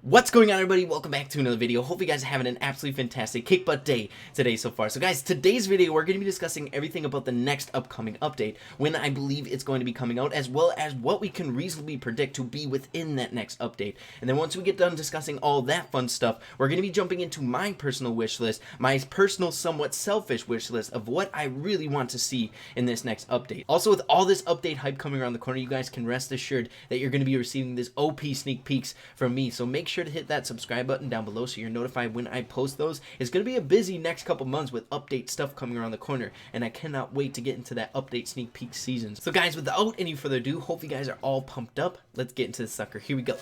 What's going on, everybody? Welcome back to another video. Hope you guys are having an absolutely fantastic kick butt day today so far. So guys, today's video we're going to be discussing everything about the next upcoming update, when I believe it's going to be coming out, as well as what we can reasonably predict to be within that next update. And then once we get done discussing all that fun stuff, we're going to be jumping into my personal wish list, my personal somewhat selfish wish list of what I really want to see in this next update. Also, with all this update hype coming around the corner, you guys can rest assured that you're going to be receiving this OP sneak peeks from me. So make sure to hit that subscribe button down below so you're notified when I post those. It's going to be a busy next couple months with update stuff coming around the corner, and I cannot wait to get into that update sneak peek season. So guys, without any further ado, hope you guys are all pumped up. Let's get into the sucker. Here we go.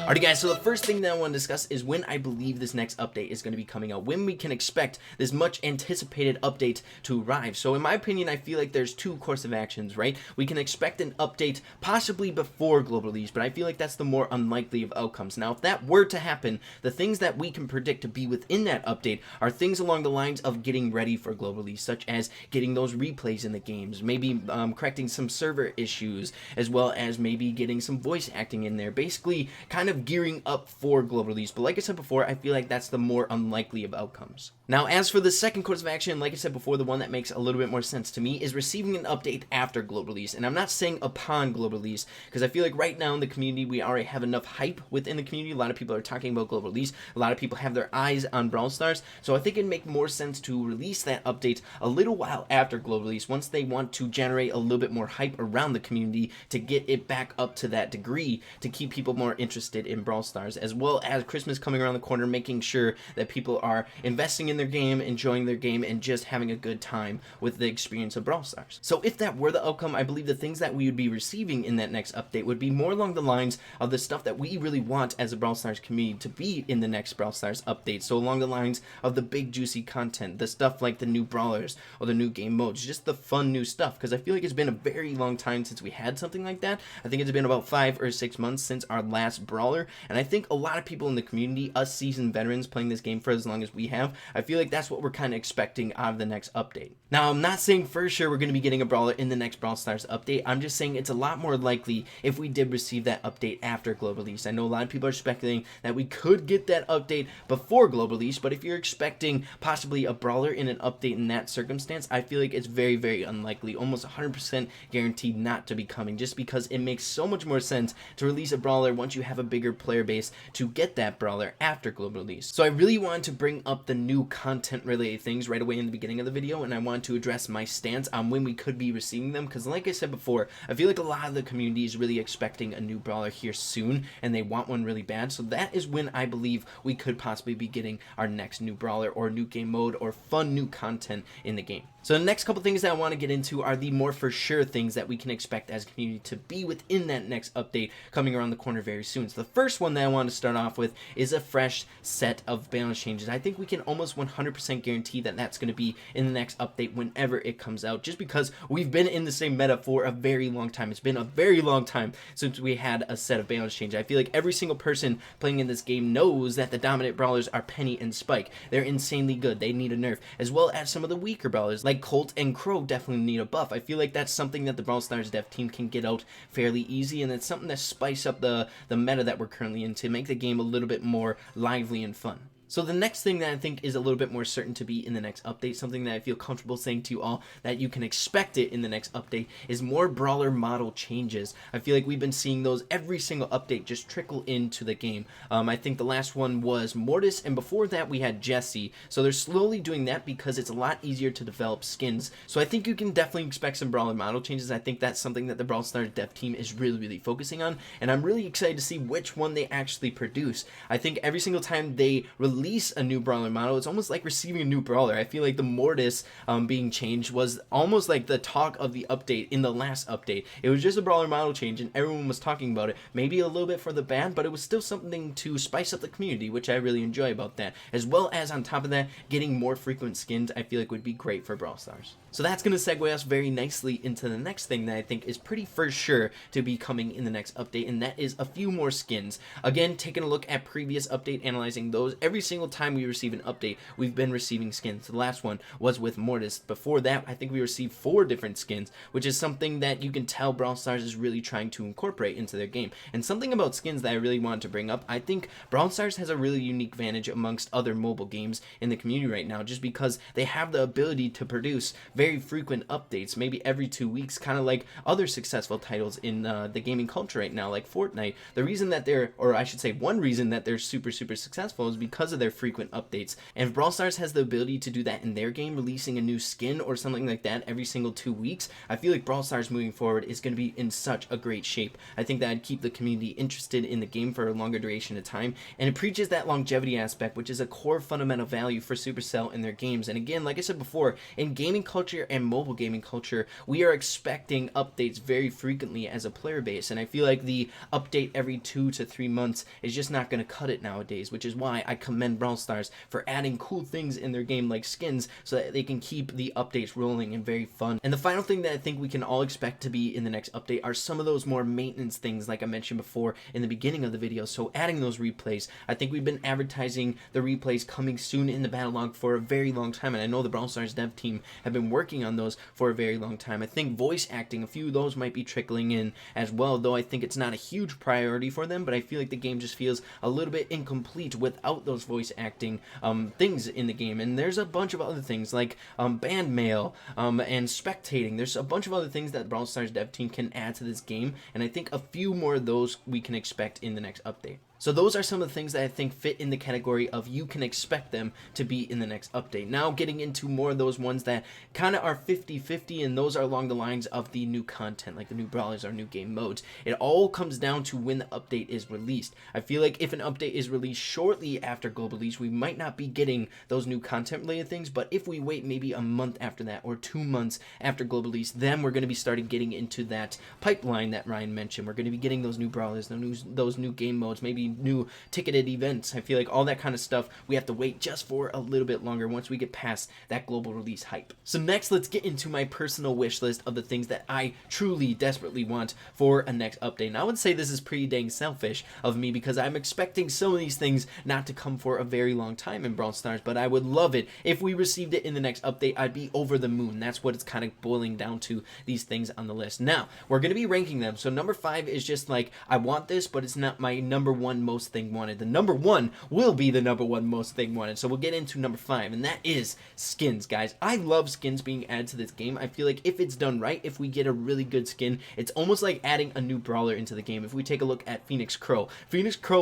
Alright guys, so the first thing that I want to discuss is when I believe this next update is going to be coming out, when we can expect this much anticipated update to arrive. So in my opinion, I feel like there's two course of actions, right? We can expect an update possibly before global release, but I feel like that's the more unlikely of outcomes. Now, if that were to happen, the things that we can predict to be within that update are things along the lines of getting ready for global release, such as getting those replays in the games, maybe correcting some server issues, as well as maybe getting some voice acting in there, basically kind of gearing up for global release. But like I said before, I feel like that's the more unlikely of outcomes. Now, as for the second course of action, like I said before, the one that makes a little bit more sense to me is receiving an update after global release. And I'm not saying upon global release, because I feel like right now in the community we already have enough hype within the community. A lot of people are talking about global release, a lot of people have their eyes on Brawl Stars, so I think it'd make more sense to release that update a little while after global release, once they want to generate a little bit more hype around the community to get it back up to that degree to keep people more interested in Brawl Stars, as well as Christmas coming around the corner, making sure that people are investing in their game, enjoying their game, and just having a good time with the experience of Brawl Stars. So if that were the outcome, I believe the things that we would be receiving in that next update would be more along the lines of the stuff that we really want as a Brawl Stars community to be in the next Brawl Stars update. So along the lines of the big juicy content, the stuff like the new brawlers or the new game modes, just the fun new stuff, because I feel like it's been a very long time since we had something like that. I think it's been about 5 or 6 months since our last brawler, and I think a lot of people in the community, us seasoned veterans playing this game for as long as we have, I feel like that's what we're kind of expecting out of the next update. Now, I'm not saying for sure we're going to be getting a brawler in the next Brawl Stars update. I'm just saying it's a lot more likely if we did receive that update after global release. I know a lot of people are speculating that we could get that update before global release, but if you're expecting possibly a brawler in an update in that circumstance, I feel like it's very, very unlikely, almost 100% guaranteed not to be coming, just because it makes so much more sense to release a brawler once you have a bigger player base to get that brawler after global release. So I really wanted to bring up the new content related things right away in the beginning of the video, and I wanted to address my stance on when we could be receiving them, because like I said before, I feel like a lot of the community is really expecting a new brawler here soon, and they want one really bad. So that is when I believe we could possibly be getting our next new brawler or new game mode or fun new content in the game. So the next couple things that I want to get into are the more for sure things that we can expect as a community to be within that next update coming around the corner very soon. So the first one that I want to start off with is a fresh set of balance changes. I think we can almost 100% guarantee that that's going to be in the next update whenever it comes out, just because we've been in the same meta for a very long time. It's been a very long time since we had a set of balance changes. I feel like every single person playing in this game knows that the dominant brawlers are Penny and Spike. They're insanely good. They need a nerf, as well as some of the weaker brawlers like Colt and Crow definitely need a buff. I feel like that's something that the Brawl Stars dev team can get out fairly easy, and it's something that spice up the meta that we're currently in to make the game a little bit more lively and fun. So the next thing that I think is a little bit more certain to be in the next update, something that I feel comfortable saying to you all that you can expect it in the next update, is more brawler model changes. I feel like we've been seeing those every single update just trickle into the game. I think the last one was Mortis, and before that we had Jesse. So they're slowly doing that because it's a lot easier to develop skins. So I think you can definitely expect some brawler model changes. I think that's something that the Brawl Stars dev team is really, really focusing on, and I'm really excited to see which one they actually produce. I think every single time they release a new brawler model, it's almost like receiving a new brawler. I feel like the Mortis being changed was almost like the talk of the update in the last update. It was just a brawler model change and everyone was talking about it, maybe a little bit for the bad, but it was still something to spice up the community, which I really enjoy about that, as well as on top of that, getting more frequent skins I feel like would be great for Brawl Stars. So that's going to segue us very nicely into the next thing that I think is pretty for sure to be coming in the next update, and that is a few more skins. Again, taking a look at previous update, analyzing those, every single time we receive an update, we've been receiving skins. The last one was with Mortis. Before that, I think we received 4 different skins, which is something that you can tell Brawl Stars is really trying to incorporate into their game. And something about skins that I really wanted to bring up, I think Brawl Stars has a really unique advantage amongst other mobile games in the community right now, just because they have the ability to produce very frequent updates, maybe every 2 weeks, kind of like other successful titles in the gaming culture right now, like Fortnite. The reason that they're, or I should say one reason that they're super successful is because of their frequent updates. And if Brawl Stars has the ability to do that in their game, releasing a new skin or something like that every single 2 weeks, I feel like Brawl Stars moving forward is going to be in such a great shape. I think that I'd keep the community interested in the game for a longer duration of time, and it preaches that longevity aspect, which is a core fundamental value for Supercell in their games. And again, like I said before, in gaming culture and mobile gaming culture, we are expecting updates very frequently as a player base, and I feel like the update every 2 to 3 months is just not going to cut it nowadays, which is why I commend Brawl Stars for adding cool things in their game like skins so that they can keep the updates rolling and very fun. And the final thing that I think we can all expect to be in the next update are some of those more maintenance things like I mentioned before in the beginning of the video. So adding those replays, I think we've been advertising the replays coming soon in the battle log for a very long time, and I know the Brawl Stars dev team have been working on those for a very long time. I think voice acting, a few of those might be trickling in as well, though I think it's not a huge priority for them, but I feel like the game just feels a little bit incomplete without those voice acting things in the game. And there's a bunch of other things like band mail and spectating. There's a bunch of other things that Brawl Stars dev team can add to this game, and I think a few more of those we can expect in the next update. So those are some of the things that I think fit in the category of you can expect them to be in the next update. Now getting into more of those ones that kind of are 50-50, and those are along the lines of the new content, like the new brawlers or new game modes. It all comes down to when the update is released. I feel like if an update is released shortly after global release, we might not be getting those new content related things, but if we wait maybe a month after that or 2 months after global release, then we're going to be starting getting into that pipeline that Ryan mentioned. We're going to be getting those new brawlers, those new game modes, maybe new ticketed events. I feel like all that kind of stuff we have to wait just for a little bit longer once we get past that global release hype. So next, let's get into my personal wish list of the things that I truly desperately want for a next update. And I would say this is pretty dang selfish of me because I'm expecting some of these things not to come for a very long time in Brawl Stars, but I would love it if we received it in the next update. I'd be over the moon. That's what it's kind of boiling down to, these things on the list. Now we're going to be ranking them. So number 5 is just like, I want this, but it's not my number 1 most thing wanted. The number 1 will be the number 1 most thing wanted. So we'll get into number 5, and that is skins, guys. I love skins being added to this game. I feel like if it's done right, if we get a really good skin, it's almost like adding a new brawler into the game. If we take a look at Phoenix Crow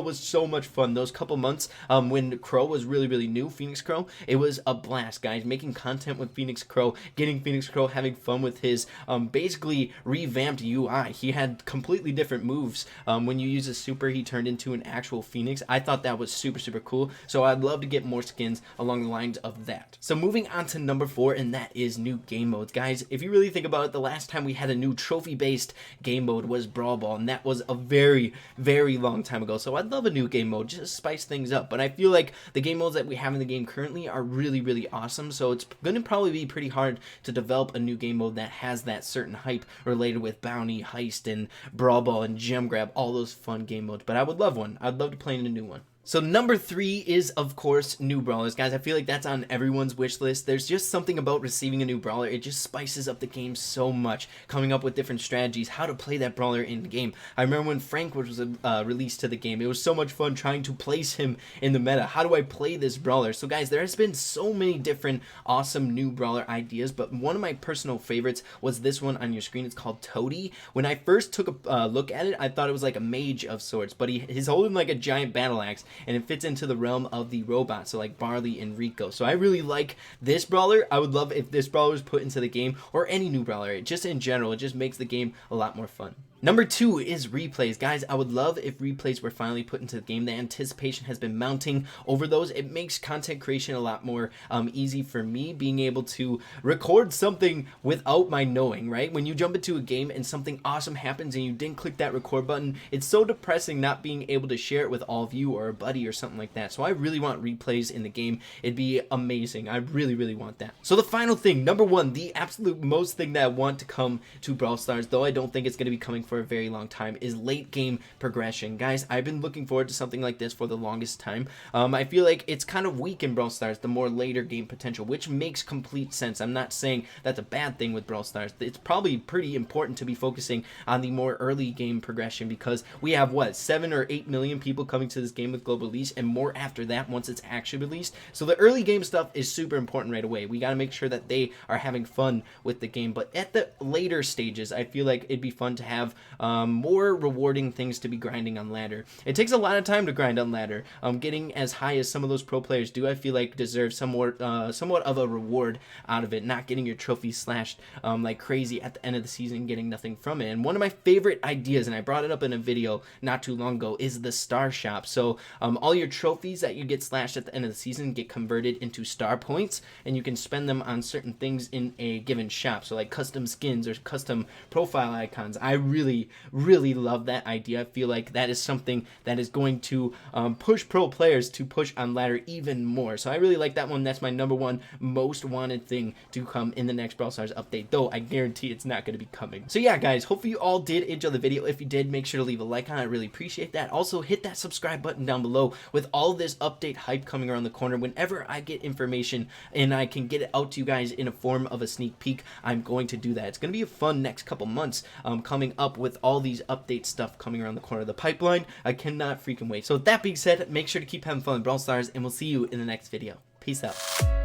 was so much fun. Those couple months when Crow was really new, Phoenix Crow, it was a blast, guys. Making content with Phoenix Crow, getting Phoenix Crow, having fun with his basically revamped UI. He had completely different moves. When you use a super, he turned into an actual Phoenix. I thought that was super cool, so I'd love to get more skins along the lines of that. So moving on to number 4, and that is new game modes. Guys, if you really think about it, the last time we had a new trophy based game mode was Brawl Ball, and that was a very long time ago. So I'd love a new game mode, just spice things up. But I feel like the game modes that we have in the game currently are really awesome, so it's gonna probably be pretty hard to develop a new game mode that has that certain hype related with bounty, heist, and Brawl Ball and gem grab, all those fun game modes. But I would love one. I'd love to play in a new one. So number 3 is, of course, new brawlers. Guys, I feel like that's on everyone's wish list. There's just something about receiving a new brawler. It just spices up the game so much, coming up with different strategies, how to play that brawler in the game. I remember when Frank was released to the game. It was so much fun trying to place him in the meta. How do I play this brawler? So guys, there has been so many different awesome new brawler ideas, but one of my personal favorites was this one on your screen. It's called Toady. When I first took a look at it, I thought it was like a mage of sorts, but he's holding like a giant battle axe, and it fits into the realm of the robot, so like Barley and Rico. So I really like this brawler. I would love if this brawler was put into the game, or any new brawler. Just in general, it just makes the game a lot more fun. Number 2 is replays. Guys, I would love if replays were finally put into the game. The anticipation has been mounting over those. It makes content creation a lot more easy for me, being able to record something without my knowing, right? When you jump into a game and something awesome happens and you didn't click that record button, it's so depressing not being able to share it with all of you or a buddy or something like that. So I really want replays in the game. It'd be amazing. I really want that. So the final thing, number 1, the absolute most thing that I want to come to Brawl Stars, though I don't think it's going to be coming for a very long time is late game progression. Guys, I've been looking forward to something like this for the longest time. I feel like it's kind of weak in Brawl Stars, the more later game potential, which makes complete sense. I'm not saying that's a bad thing with Brawl Stars. It's probably pretty important to be focusing on the more early game progression, because we have what, 7 or 8 million people coming to this game with global release, and more after that once it's actually released. So the early game stuff is super important right away. We got to make sure that they are having fun with the game. But at the later stages, I feel like it'd be fun to have more rewarding things to be grinding on ladder. It takes a lot of time to grind on ladder. Getting as high as some of those pro players do, I feel like deserves somewhat of a reward out of it, not getting your trophies slashed like crazy at the end of the season, getting nothing from it. And one of my favorite ideas, and I brought it up in a video not too long ago, is the star shop. So all your trophies that you get slashed at the end of the season get converted into star points, and you can spend them on certain things in a given shop. So like custom skins or custom profile icons. I really love that idea. I feel like that is something that is going to push pro players to push on ladder even more. So I really like that one. That's my #1 most wanted thing to come in the next Brawl Stars update, though I guarantee it's not going to be coming. So yeah, guys, hopefully you all did enjoy the video. If you did, make sure to leave a like on it. I really appreciate that. Also, hit that subscribe button down below. With all this update hype coming around the corner, whenever I get information and I can get it out to you guys in a form of a sneak peek, I'm going to do that. It's going to be a fun next couple months coming up with all these update stuff coming around the corner of the pipeline. I cannot freaking wait. So with that being said, make sure to keep having fun with Brawl Stars, and we'll see you in the next video. Peace out.